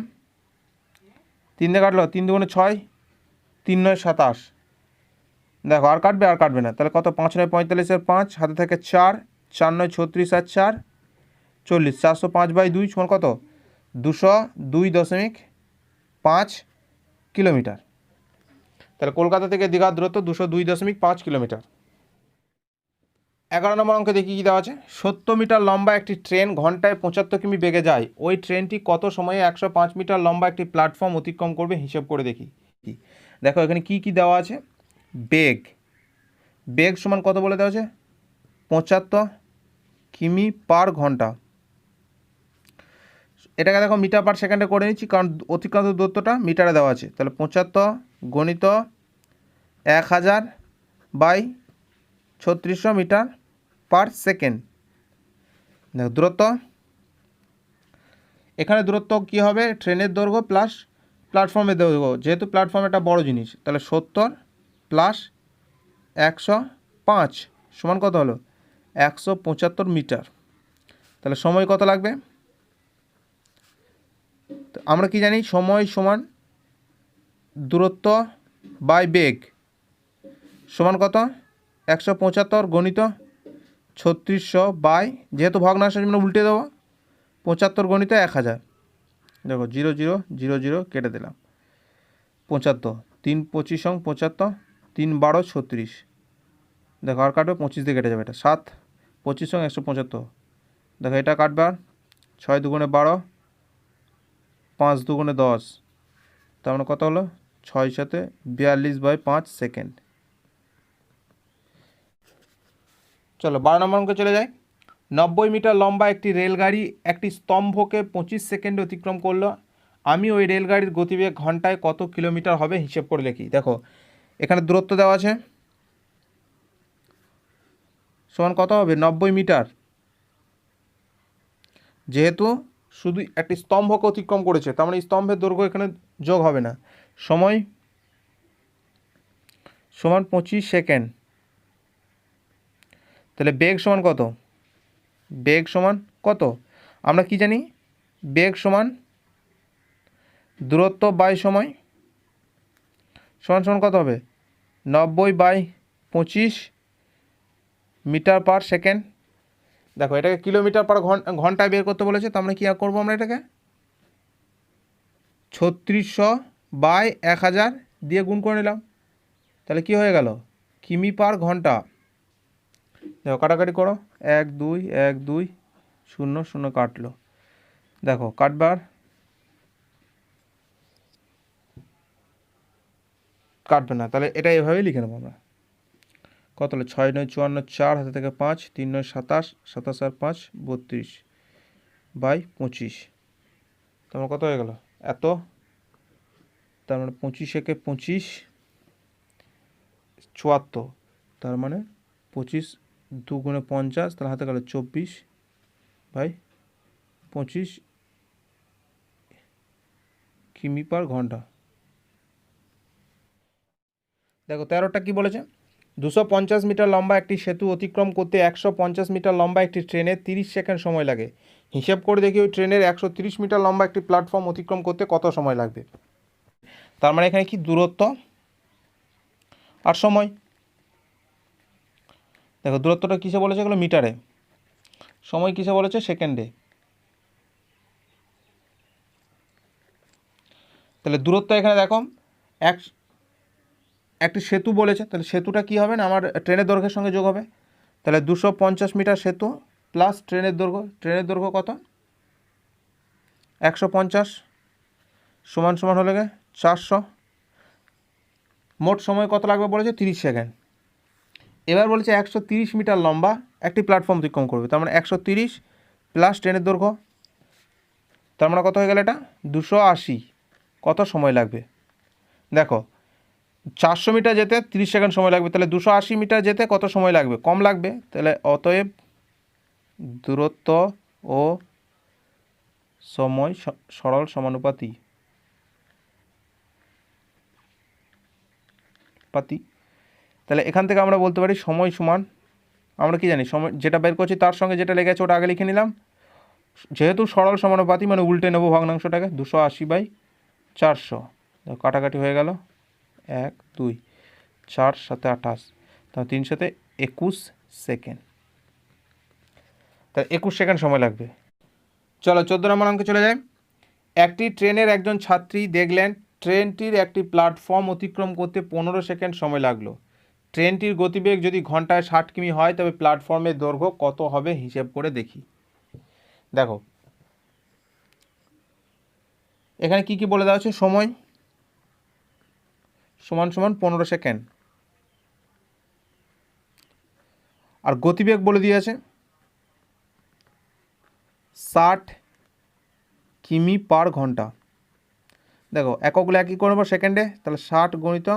3 দিয়ে কাটলো, 3 দুগুণে 6, 3 9 27। দেখো আর কাটবে না, তাহলে কত 5 9 45 5 হাতে থেকে 4, 4 9 36 আর 4 40, 405/2 সমান কত 202.5 কিলোমিটার। তাহলে কলকাতা থেকে দীঘার দূরত্ব 202.5 কিলোমিটার। 11 নম্বর অঙ্কে দেখি কী দেওয়া আছে। 70 মিটার লম্বা একটি ট্রেন ঘন্টায় 75 কিমি বেগে যায়, ওই ট্রেনটি কত সময়ে 105 মিটার লম্বা একটি প্ল্যাটফর্ম অতিক্রম করবে হিসেব করে দেখি। দেখো এখানে কি কি দেওয়া আছে। বেগ সমান কত বলে দেওয়া আছে 75 কিমি পার ঘন্টা। এটাকে দেখো মিটার পার সেকেন্ডে করে নিচ্ছি, কারণ অতিক্রান্ত দূরত্বটা মিটারে দেওয়া আছে। তাহলে 75 গণিত 1000/3600 মিটার পার সেকেন্ড। দেখো দূরত্ব, এখানে দূরত্ব কী হবে ট্রেনের দৈর্ঘ্য প্লাস প্ল্যাটফর্মের দৈর্ঘ্য, যেহেতু প্ল্যাটফর্ম একটা বড় জিনিস, তাহলে 70 প্লাস 105 সমান কত হলো 175 মিটার। তাহলে সময় কত লাগবে, আমরা কি জানি সময় সমান দূরত্ব বাই বেগ সমান কত 175 গণিত 3600 বাই, যেহেতু ভগ্নাংশের জন্য উল্টে দেবো 75 গণিত 1000। দেখো 0 0 0 0 কেটে দিলাম, 75 3 25 75 3 12 36। দেখো আর কাটবে 25 দিয়ে কেটে যাবে, এটা 7 25 175। দেখো এটা কাটবে আর 6 দুগুণে 12 5 দুগুণে 10, তার মানে কত হলো 6 সাথে 42/5 সেকেন্ড। চলো 12 নম্বর অঙ্কে চলে যাই। 90 মিটার লম্বা একটি রেলগাড়ি একটি স্তম্ভকে 25 সেকেন্ডে অতিক্রম করলো, আমি ওই রেলগাড়ির গতিবেগ ঘন্টায় কত কিলোমিটার হবে হিসেব করে লিখি। দেখো এখানে দূরত্ব দেওয়া আছে সমান কত হবে 90 মিটার, যেহেতু শুধু একটি স্তম্ভকে অতিক্রম করেছে, তার মানে স্তম্ভের দৈর্ঘ্য এখানে যোগ হবে না। সময় সমান 25 সেকেন্ড। তাহলে বেগ সমান কত, বেগ সমান কত আমরা কি জানি, বেগ সমান দূরত্ব বাই সময় সমান সমান কত হবে 90/25 মিটার পার সেকেন্ড। দেখো এটাকে কিলোমিটার পার ঘন্টায় বের করতে বলেছে, তার মানে কী করবো আমরা এটাকে 3600/1000 দিয়ে গুণ করে নিলাম, তাহলে কি হয়ে গেল কিমি পার ঘন্টা। দেখো কাটাকাটি করো 1 2 1 2 0 0 কাটলো, দেখো কাটবার কাটবে না, তাহলে এটা এভাবেই লিখে নেবো আমরা। কত হলো 6 9 54 4 হাতে থেকে 5 3 9 27 27 আর 5 32/25, তোমার কত হয়ে গেল এত, তার মানে 25 একে 25 74, তার মানে 25 2 × 50, তাহলে হাতে গেল 24/25 কিমি/ঘন্টা। দেখো 13টা কি বলেছে, 250 মিটার লম্বা একটি সেতু অতিক্রম করতে 150 মিটার লম্বা একটি ট্রেনের 30 সেকেন্ড সময় লাগে। হিসেব করে দেখি ওই ট্রেনের 130 মিটার লম্বা একটি প্ল্যাটফর্ম অতিক্রম করতে কত সময় লাগবে। তার মানে এখানে কি দূরত্ব আর সময়। দেখো দূরত্বটা কিসে বলেছে, এগুলো মিটারে, সময় কিসে বলেছে, সেকেন্ডে। তাহলে দূরত্ব এখানে দেখো একটি সেতু বলেছে, তাহলে সেতুটা কি হবে না আমার ট্রেনের দৈর্ঘ্যের সঙ্গে যোগ হবে। তাহলে 250 মিটার সেতু প্লাস ট্রেনের দৈর্ঘ্য কত, 150 সমান সমান হলে 400। মোট সময় কত লাগবে বলেছে, 30 সেকেন্ড। এবার বলেছে 130 মিটার লম্বা একটি প্ল্যাটফর্ম অতিক্রম করবে, তার মানে 130 প্লাস ট্রেনের দৈর্ঘ্য, তার মানে কত হয়ে গেল এটা 280। কত সময় লাগবে, দেখো 400 মিটার যেতে 30 সেকেন্ড সময় লাগবে, তাহলে 280 মিটার যেতে কত সময় লাগবে, কম লাগবে। তাহলে অতএব দূরত্ব ও সময় সরল সমানুপাতি। তাহলে এখান থেকে আমরা বলতে পারি সময় সমান, আমরা কি জানি সময় যেটা বের করছি তার সঙ্গে যেটা লেগে আছে ওটা আগে লিখে নিলাম, যেহেতু সরল সমানুপাতি মানে উল্টে নেব ভগ্নাংশটাকে, 280/400, কাটাকাটি হয়ে গেল 1 2 4 7 28, তাহলে 3 7 21 সেকেন্ড, তাহলে 21 সেকেন্ড সময় লাগবে। চলো 14 নম্বর অঙ্কে চলে যায়। একটি ট্রেনের একজন ছাত্রী দেখলেন ট্রেনটির একটি প্ল্যাটফর্ম অতিক্রম করতে 15 সেকেন্ড সময় লাগলো। ট্রেনটির গতিবেগ যদি ঘন্টায় 60 কিমি হয় তবে প্ল্যাটফর্মের দৈর্ঘ্য কত হবে হিসেব করে দেখি। দেখো এখানে কি কি বলে দেওয়া আছে, সময় সমান সমান 15 সেকেন্ড, আর গতিবেগ বলে দিয়েছে 60 কিমি/ঘন্টা। দেখো এককগুলো একই করে নেবো সেকেন্ডে, তাহলে 60 গুণিত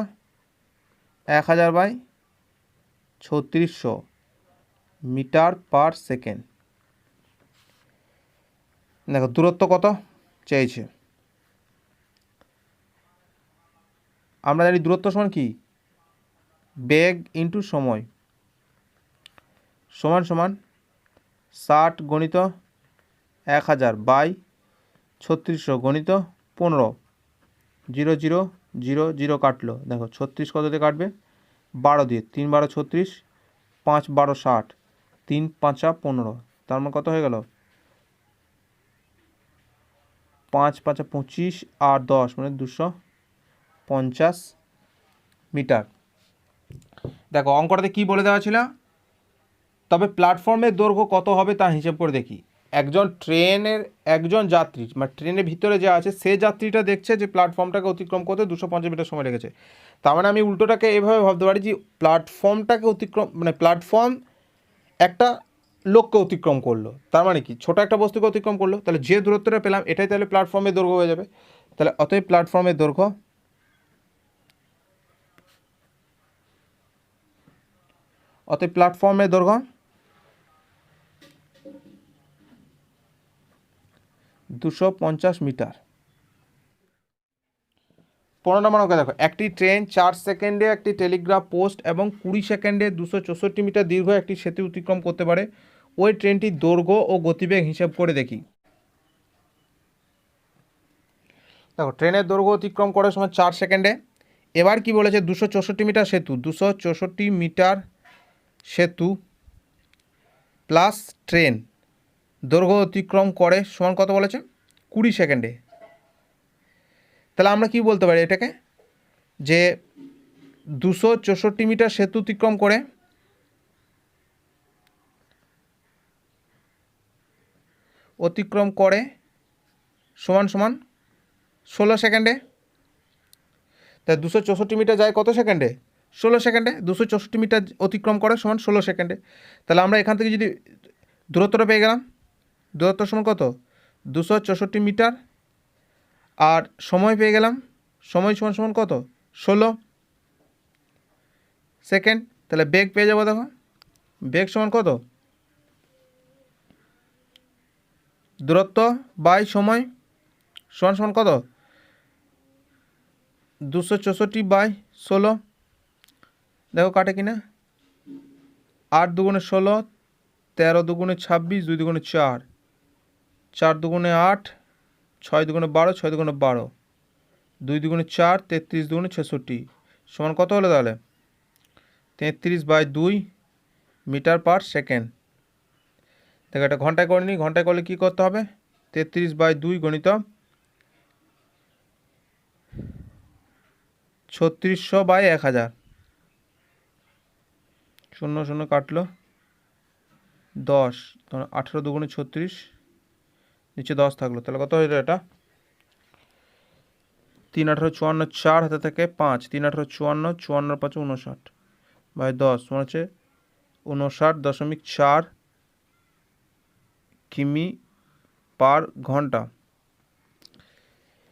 1000/3600 মিটার/সেকেন্ড। দেখো দূরত্ব কত চেয়েছে, আমরা জানি দূরত্ব সমান কি, বেগ ইন্টু সময়, সমান সমান 60 গণিত 1000/3600 গণিত 15, 0 0 0 0 কাটলো। দেখো 36 কত দিয়ে কাটবে, 12 দিয়ে, 3 12 36, 5 12 60, 3 5 15, তার মানে কত হয়ে গেল 5 5 25 আর 10 মানে 250 মিটার। দেখো অঙ্কটাতে কি বলে দেওয়া ছিল, তবে প্ল্যাটফর্মের দৈর্ঘ্য কত হবে তা হিসেব করে দেখি। একজন যাত্রী মানে ট্রেনের ভিতরে যে আছে সে যাত্রীটা দেখছে যে প্ল্যাটফর্মটাকে অতিক্রম করতে 250 মিটার সময় লেগেছে। তার মানে আমি উল্টোটাকে এভাবে ভাবতে পারি যে প্ল্যাটফর্মটাকে অতিক্রম মানে প্ল্যাটফর্ম একটা লোককে অতিক্রম করলো, তার মানে কি ছোট একটা বস্তুকে অতিক্রম করলো, তাহলে যে দূরত্বটা পেলাম এটাই তাহলে প্ল্যাটফর্মের দৈর্ঘ্য হয়ে যাবে। তাহলে অতএব প্ল্যাটফর্মের দৈর্ঘ্য 250 মিটার। 15 নম্বর অঙ্কে দেখো, একটি ট্রেন 4 সেকেন্ডে একটি টেলিগ্রাফ পোস্ট এবং 20 সেকেন্ডে 264 মিটার দীর্ঘ একটি সেতু অতিক্রম করতে পারে। ওই ট্রেনটির দৈর্ঘ্য ও গতিবেগ হিসাব করে দেখি। দেখো ট্রেনের দৈর্ঘ্য অতিক্রম করে সময় 4 সেকেন্ডে। এবার কি বলেছে, 264 মিটার সেতু, 264 মিটার সেতু প্লাস ট্রেন দৈর্ঘ্য অতিক্রম করে সমান কত বলেছে, 20 সেকেন্ডে। তাহলে আমরা কি বলতে পারি এটাকে, যে 264 মিটার সেতু অতিক্রম করে সমান সমান 16 সেকেন্ডে। তাই 264 মিটার যায় কত সেকেন্ডে, 16 সেকেন্ডে। 264 মিটার অতিক্রম করে সমান 16 সেকেন্ডে। তাহলে আমরা এখান থেকে যদি দূরত্বটা পেয়ে গেলাম, দূরত্ব সমান কত, 264 মিটার আর সময় পেয়ে গেলাম, সময় সমান সমান কত 16 সেকেন্ড। তাহলে বেগ পেয়ে যাবো, দেখো বেগ সমান কত, দূরত্ব বাই সময় সমান সমান কত 264 বাই 16। দেখো কাটে কিনা, 8 দুগুণে 16, 13 দুগুণে 26, 2 দুগুণে 4, 4 দুগুণে 8, 6 দুগুণে 12, 6 দুগুণে 12, 2 দুগুণে 4, 33 দুগুণে 66 সমান কত হলো তাহলে 33/2 মিটার পার সেকেন্ড। দেখো এটা ঘন্টায় করে নিই, ঘন্টায় করলে কী করতে হবে, 33/2 গণিত 3600/1000, 0 0 কাটলো 10, তখন 18 দুগুণে 36, নিচে 10 থাকলো, তাহলে কত হলো এটা 3 18 54, 4 হাতে থেকে 5, 3 18 54, 54 5 59/10 সমান হচ্ছে 59.4 কিমি পার ঘন্টা।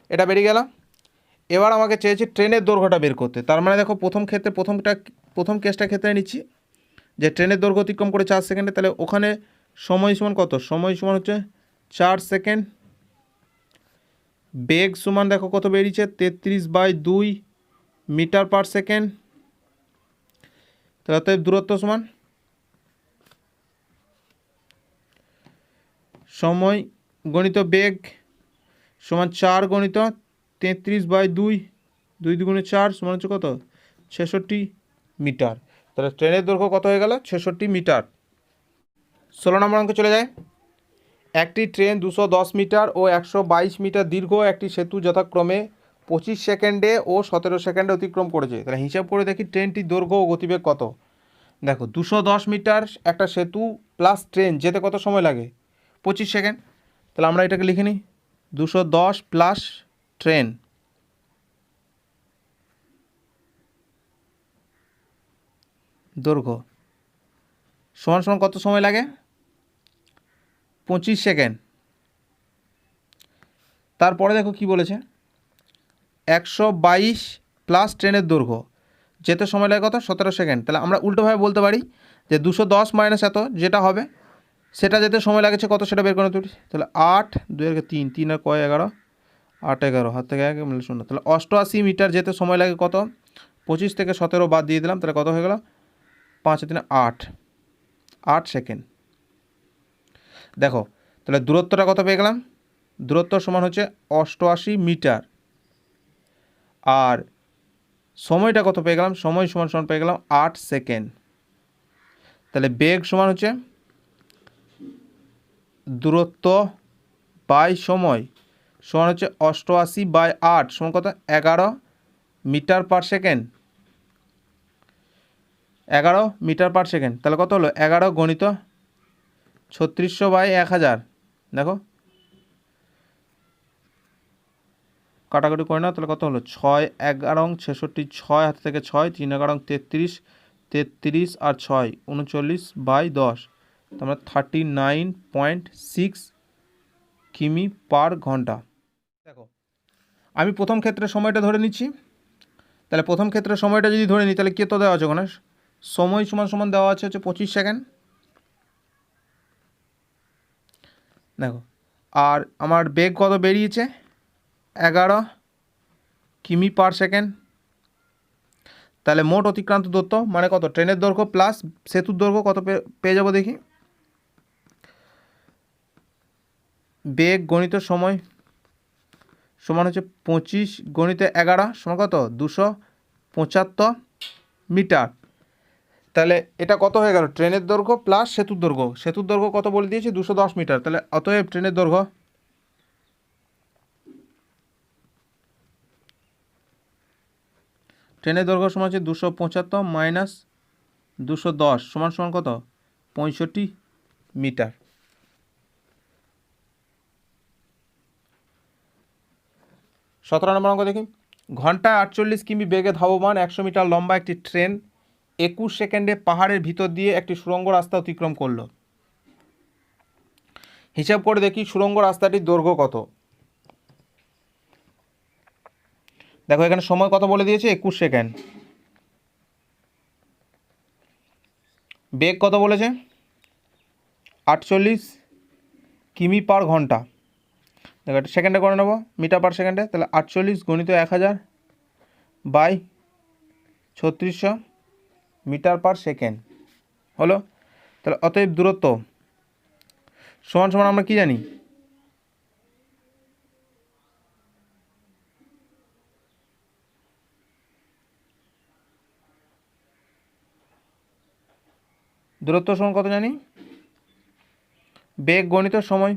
এটা বেরিয়ে গেল। এবার আমাকে চেয়েছে ট্রেনের দৈর্ঘ্যটা বের করতে। তার মানে দেখো প্রথম কেসটার ক্ষেত্রে নিচ্ছি যে ট্রেনের দৈর্ঘ্য অতিক্রম করে 4 সেকেন্ডে, তাহলে ওখানে সময় সমান কত, সময় সমান হচ্ছে 4 সেকেন্ড। বেগ সমান দেখো কত বেরিয়েছে 33/2 মিটার পার সেকেন্ড। তাহলে অতএব দূরত্ব সমান সময় গণিত বেগ সমান 4 গণিত 33/2, 2 দুগুণে 4 সমান হচ্ছে কত 66 মিটার। তাহলে ট্রেনের দৈর্ঘ্য কত হয়ে গেল 66 মিটার। 16 নম্বর অঙ্কে চলে যায়। একটি ট্রেন 210 মিটার ও 122 মিটার দীর্ঘ একটি সেতু যথাক্রমে 25 সেকেন্ডে ও 17 সেকেন্ডে অতিক্রম করেছে। তাহলে হিসাব করে দেখি ট্রেনটির দৈর্ঘ্য ও গতিবেগ কত। দেখো 210 মিটার একটা সেতু প্লাস ট্রেন যেতে কত সময় লাগে 25 সেকেন্ড। তাহলে আমরা এটাকে লিখে নিই 210 প্লাস ট্রেন দৈর্ঘ্য সমান সমান কত সময় লাগে 25 সেকেন্ড। তারপরে দেখো কি বলেছে 122 প্লাস ট্রেনের দৈর্ঘ্য যেতে সময় লাগে কত 17 সেকেন্ড। তাহলে আমরা উল্টোভাবে বলতে পারি যে 210 মাইনাস এত যেটা হবে সেটা যেতে সময় লাগেছে কত সেটা বের করে তুলি। তাহলে 8 2 এর 3, 3 আর কয় 11, 8 11 হাত থেকে 1 মিলে 0। তাহলে 88 মিটার যেতে সময় লাগে কত 25 থেকে 17 বাদ দিয়ে দিলাম, তাহলে কত হয়ে গেল 5 3 8 সেকেন্ড। দেখো তাহলে দূরত্বটা কত পেয়ে গেলাম, দূরত্ব সমান হচ্ছে 88 মিটার। আর সময়টা কত পেয়ে গেলাম, সময় সমান সমান পেয়ে গেলাম 8 সেকেন্ড। তাহলে বেগ সমান হচ্ছে দূরত্ব বাই সময় সমান হচ্ছে 88/8 সমান কত 11 metre per second, 11 metre per second. তাহলে কত হলো 11 গণিত 3600/1000। দেখো কাটাকাটি করে না, তাহলে কত হলো 6 11 66, 6 হাত থেকে 6, 3 11 33, 33 আর 6 39/10, তোমরা 39.6 কিমি পার ঘন্টা। দেখো আমি প্রথম ক্ষেত্রে সময়টা ধরে নিচ্ছি। তাহলে প্রথম ক্ষেত্রে সময়টা যদি ধরে নিই তাহলে কত দেওয়া আছে ওখানে, সময় সমান সমান দেওয়া আছে হচ্ছে 25 সেকেন্ড। দেখো আর আমার বেগ কত বেরিয়েছে 11 কিমি পার সেকেন্ড। তাহলে মোট অতিক্রান্ত দূরত্ব মানে কত ট্রেনের দৈর্ঘ্য প্লাস সেতুর দৈর্ঘ্য কত পেয়ে যাবো দেখি। বেগ গণিত সময় সমান হচ্ছে 25 গণিত 11 সমান কত 275 মিটার। তাহলে এটা কত হয়ে গেল ট্রেনের দৈর্ঘ্য প্লাস সেতুর দৈর্ঘ্য। সেতুর দৈর্ঘ্য কত বলে দিয়েছি 210 মিটার। তাহলে অতএব ট্রেনের দৈর্ঘ্য সমান হচ্ছে 275 মাইনাস 210 সমান সমান কত 65 মিটার। সতেরো নম্বর অঙ্ক দেখি। ঘন্টায় 48 কিমি বেগে ধাবমান 100 মিটার লম্বা একটি ট্রেন 21 সেকেন্ডে পাহাড়ের ভিতর দিয়ে একটি সুড়ঙ্গ রাস্তা অতিক্রম করলো। হিসাব করে দেখি সুড়ঙ্গ রাস্তাটির দৈর্ঘ্য কত। দেখো এখানে সময় কত বলে দিয়েছে 21 সেকেন্ড, বেগ কত বলেছে 48 কিমি পার ঘন্টা। দেখো এটা সেকেন্ডে করে নেবো, মিটার পার সেকেন্ডে, তাহলে 48 গুণিত 1000 বাই 3600 মিটার পার সেকেন্ড হলো। তাহলে অতএব দূরত্ব সমান সমান আমরা কি জানি, দূরত্ব সমান কত জানি, বেগ গণিত সময়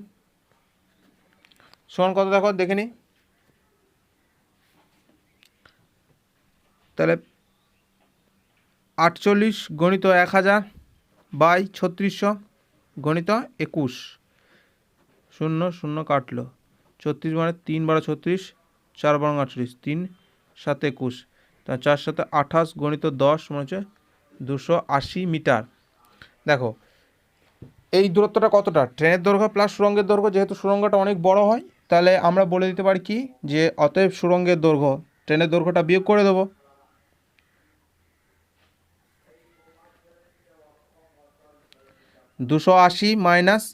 সমান কত দেখো দেখে নিই। তাহলে 48 গণিত 1000 বাই 3600 গণিত 21, 0 0 কাটলো, 36 মানে 3 12 36, 4 12 38, 3 7 21, তা 4 7 28 গণিত 10 মানে হচ্ছে 280 মিটার। দেখো এই দূরত্বটা কতটা, ট্রেনের দৈর্ঘ্য প্লাস সুড়ঙ্গের দৈর্ঘ্য, যেহেতু সুড়ঙ্গটা অনেক বড় হয় তাহলে আমরা বলে দিতে পারি কি যে অতএব সুড়ঙ্গের দৈর্ঘ্য, ট্রেনের দৈর্ঘ্যটা বিয়োগ করে দেবো, দুশো আশি মাইনাস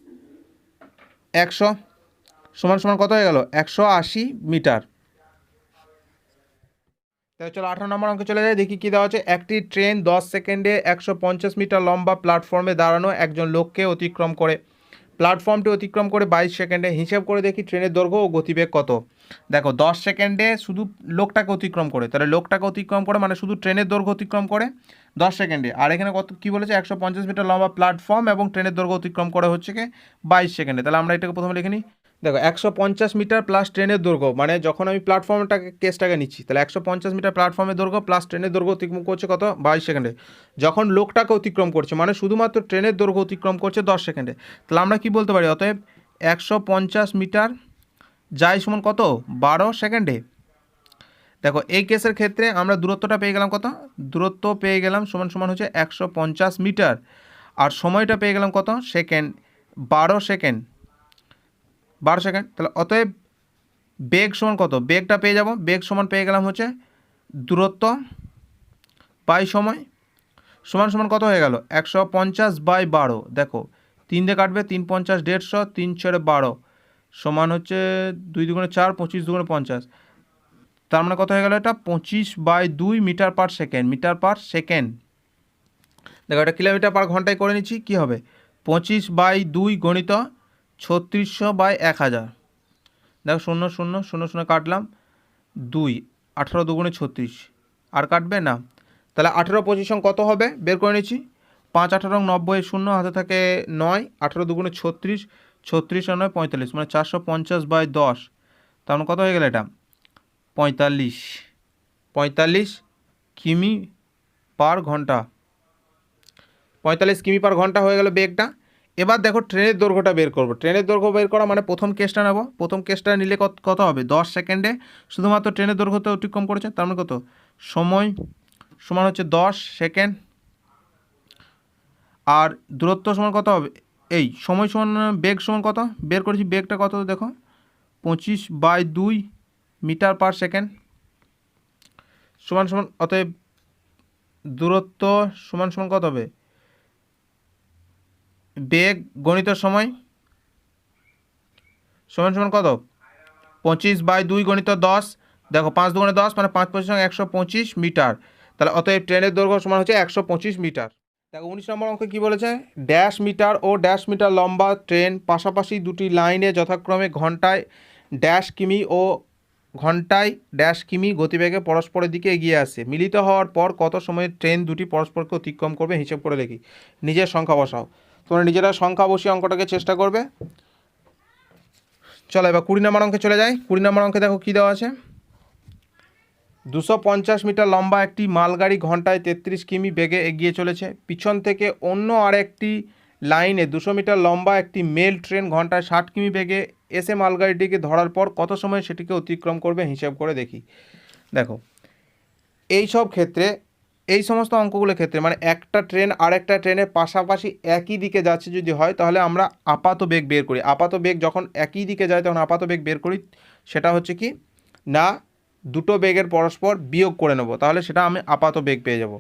100 সমান সমান কত হয়ে গেল 180 মিটার। তাহলে চলো 18 নম্বর অঙ্কে চলে যায়, দেখি কী দেওয়া আছে। একটি ট্রেন 10 সেকেন্ডে 150 মিটার লম্বা প্ল্যাটফর্মে দাঁড়ানো একজন লোককে অতিক্রম করে, প্ল্যাটফর্মটি অতিক্রম করে 22 সেকেন্ডে, হিসেব করে দেখি ট্রেনের দৈর্ঘ্য ও গতিবেগ কত। দেখো 10 সেকেন্ডে শুধু লোকটাকে অতিক্রম করে, তাহলে লোকটাকে অতিক্রম করে মানে শুধু ট্রেনের দৈর্ঘ্য অতিক্রম করে 10 সেকেন্ডে, আর এখানে কত কী বলেছে 150 মিটার লম্বা প্ল্যাটফর্ম এবং ট্রেনের দৈর্ঘ্য অতিক্রম করে হচ্ছে কি 22 সেকেন্ডে। তাহলে আমরা এটাকে প্রথমে লিখে নিই। দেখো 150 মিটার প্লাস ট্রেনের দৈর্ঘ্য, মানে যখন আমি প্ল্যাটফর্মটাকে কেসটাকে নিচ্ছি তাহলে 150 মিটার প্ল্যাটফর্মের দৈর্ঘ্য প্লাস ট্রেনের দৈর্ঘ্য অতিক্রম করছে কত 22 সেকেন্ডে, যখন লোকটাকে অতিক্রম করছে মানে শুধুমাত্র ট্রেনের দৈর্ঘ্য অতিক্রম করছে 10 সেকেন্ডে, তাহলে আমরা কি বলতে পারি অতএব 150 মিটার যাই সমান কত 12 সেকেন্ডে। দেখো এই কেসের ক্ষেত্রে আমরা দূরত্বটা পেয়ে গেলাম কত, দূরত্ব পেয়ে গেলাম সমান সমান হচ্ছে 150 মিটার, আর সময়টা পেয়ে গেলাম কত সেকেন্ড 12 সেকেন্ড, 12 সেকেন্ড। তাহলে অতএব বেগ সমান কত, বেগটা পেয়ে যাব, বেগ সমান পেয়ে গেলাম হচ্ছে দূরত্ব বাই সময় সমান সমান কত হয়ে গেল 150 বাই 12। দেখো 3 দিয়ে কাটবে, 3 50 150, 3 4 12 সমান হচ্ছে 2 দুগুণে 4, 25 দুগুণে 50, তার মানে কত হয়ে গেল এটা 25/2 metre per second, metre per second. দেখো এটা কিলোমিটার পার ঘন্টায় করে নিচ্ছি, কী হবে 25/2 গণিত 3600/1000। দেখো 0 0 0 0 কাটলাম, 2 18 দুগুণে 36, আর কাটবে না, তাহলে 18 পজিশন কত হবে বের করে নিচ্ছি, 5 18 90, 0 হাতে থাকে 9, 18 দুগুণে 36, 36 আর 9 45, মানে 450/10, তার মানে কত হয়ে গেল এটা 45 কিমি পার ঘন্টা, 45 কিমি পার ঘন্টা হয়ে গেল বেগটা। এবার দেখো ট্রেনের দৈর্ঘ্যটা বের করবো, ট্রেনের দৈর্ঘ্য বের করা মানে প্রথম কেসটা নেব, প্রথম কেসটা নিলে কত হবে 10 সেকেন্ডে শুধুমাত্র ট্রেনের দৈর্ঘ্যতে অতিক্রম করেছে, তার মানে কত সময় সমান হচ্ছে 10 সেকেন্ড, আর দূরত্ব সমান কত হবে, এই সময় সমান বেগ সমান কত বের করেছি, বেগটা কত দেখো 25/2 মিটার পার সেকেন্ড সমান সমান, অতএব দূরত্ব সমান সমান কত হবে বেগ গণিত সময় সমান সমান কত 25/2 গণিত 10, দেখো 5 দুগুণে 10 মানে 5 25 125 মিটার, তাহলে অতএব ট্রেনের দৈর্ঘ্য সমান হচ্ছে 125 মিটার। দেখো 19 নম্বর অঙ্কে কী বলেছে, ড্যাশ মিটার ও ড্যাশ মিটার লম্বা ট্রেন পাশাপাশি দুটি লাইনে যথাক্রমে ঘন্টায় ড্যাশ কিমি ও ঘন্টায় ড্যাশ কিমি গতিবেগে পরস্পরের দিকে এগিয়ে আসে, মিলিত হওয়ার পর কত সময়ে ট্রেন দুটি পরস্পরকে অতিক্রম করবে হিসেব করে লিখি। নিজের সংখ্যা বসাও, তোমরা নিজেরা সংখ্যা বসিয়ে অঙ্কটাকে চেষ্টা করবে। চলো এবার 20 নম্বর অঙ্কে চলে যাই। 20 নম্বর অঙ্কে দেখো কী দেওয়া আছে, 250 মিটার লম্বা একটি মালগাড়ি ঘন্টায় 33 কিমি বেগে এগিয়ে চলেছে, পিছন থেকে অন্য আরেকটি লাইনে 200 মিটার লম্বা একটি মেল ট্রেন ঘন্টায় 60 কিমি বেগে এসে মালগাড়িটিকে ধরার পর কত সময় সেটিকে অতিক্রম করবে হিসেব করে দেখি। দেখো এই সব ক্ষেত্রে, এই সমস্ত অঙ্কগুলোর ক্ষেত্রে মানে একটা ট্রেন আরেকটা ট্রেনের পাশাপাশি একই দিকে যাচ্ছে যদি হয় তাহলে আমরা আপাত বেগ বের করি, আপাত বেগ যখন একই দিকে যায় তখন আপাত বেগ বের করি, সেটা হচ্ছে কি না দুটো বেগের পরস্পর বিয়োগ করে নেব, তাহলে সেটা আমি আপাত বেগ পেয়ে যাব।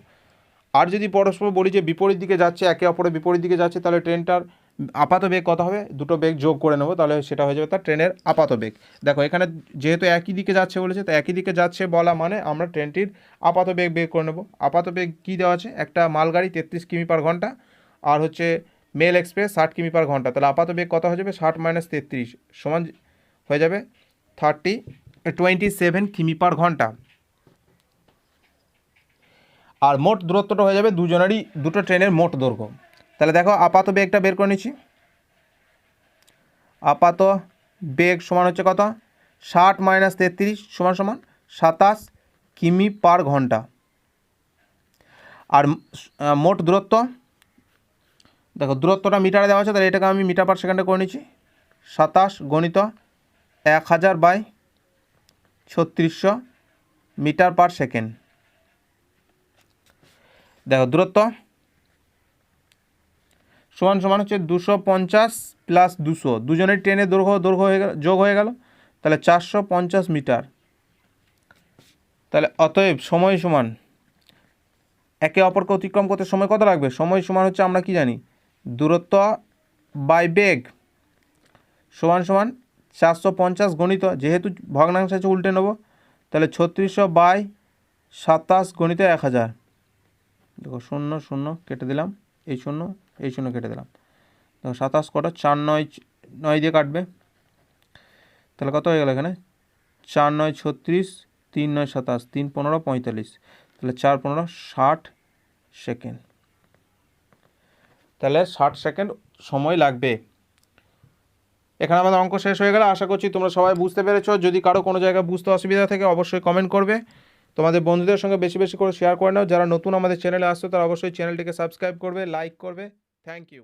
আর যদি পরস্পর বলি যে বিপরীত দিকে যাচ্ছে, একে অপরের বিপরীত দিকে যাচ্ছে, তাহলে ট্রেনটার আপাত বেগ কত হবে, দুটো বেগ যোগ করে নেব, তাহলে সেটা হয়ে যাবে তার ট্রেনের আপাত বেগ। দেখো এখানে যেহেতু একই দিকে যাচ্ছে বলেছে, তো একই দিকে যাচ্ছে বলা মানে আমরা ট্রেনটির আপাত বেগ বের করে নেব। আপাত বেগ কী দেওয়া আছে, একটা মালগাড়ি 33 কিমি পার ঘন্টা আর হচ্ছে মেল এক্সপ্রেস 60 কিমি পার ঘন্টা, তাহলে আপাত বেগ কত হয়ে যাবে, 60 - 33 সমান হয়ে যাবে 27 কিমি পার ঘন্টা। আর মোট দূরত্বটা হয়ে যাবে দুজনেরই, দুটো ট্রেনের মোট দৈর্ঘ্য। তাহলে দেখো আপাত বেগটা বের করে নিচ্ছি। আপাত বেগ সমান হচ্ছে কত, 60 - 33 সমান সমান 27 কিমি পার ঘন্টা। আর মোট দূরত্ব, দেখো দূরত্বটা মিটারে দেওয়া আছে, তাহলে এটাকে আমি মিটার পার সেকেন্ডে করে নিচ্ছি। 27 গণিত 1000/3600 মিটার পার সেকেন্ড। দেখো দূরত্ব সমান সমান হচ্ছে 250 + 200, দুজনের ট্রেনের দৈর্ঘ্য হয়ে গেল, যোগ হয়ে গেল, তাহলে 450 মিটার। তাহলে অতএব সময় সমান, একে অপরকে অতিক্রম করতে সময় কত লাগবে, সময় সমান হচ্ছে আমরা কি জানি, দূরত্ব বাই বেগ সমান সমান 450 গণিত, যেহেতু ভগ্নাংশ আছে উল্টে নেব, তাহলে 3600/27 গণিত 1000। দেখো 0 0 কেটে দিলাম, এই 0 এই 0 কেটে দিলাম, দেখো 27 কটা, 4 9 দিয়ে কাটবে, তাহলে কত হয়ে গেল এখানে, 4 9 36, 3 9 27, 3 15 45, তাহলে 4 15 60 সেকেন্ড। তাহলে 60 সেকেন্ড সময় লাগবে। এখানে আমাদের অঙ্ক শেষ হয়ে গেল। আশা করছি তোমরা সবাই বুঝতে পেরেছো। যদি কারো কোনো জায়গায় বুঝতে অসুবিধা থাকে অবশ্যই কমেন্ট করবে। তোমাদের বন্ধুদের সঙ্গে বেশি বেশি করে শেয়ার করে নাও। যারা নতুন আমাদের চ্যানেলে আসছো তারা অবশ্যই চ্যানেলটিকে সাবস্ক্রাইব করবে, লাইক করবে। Thank you.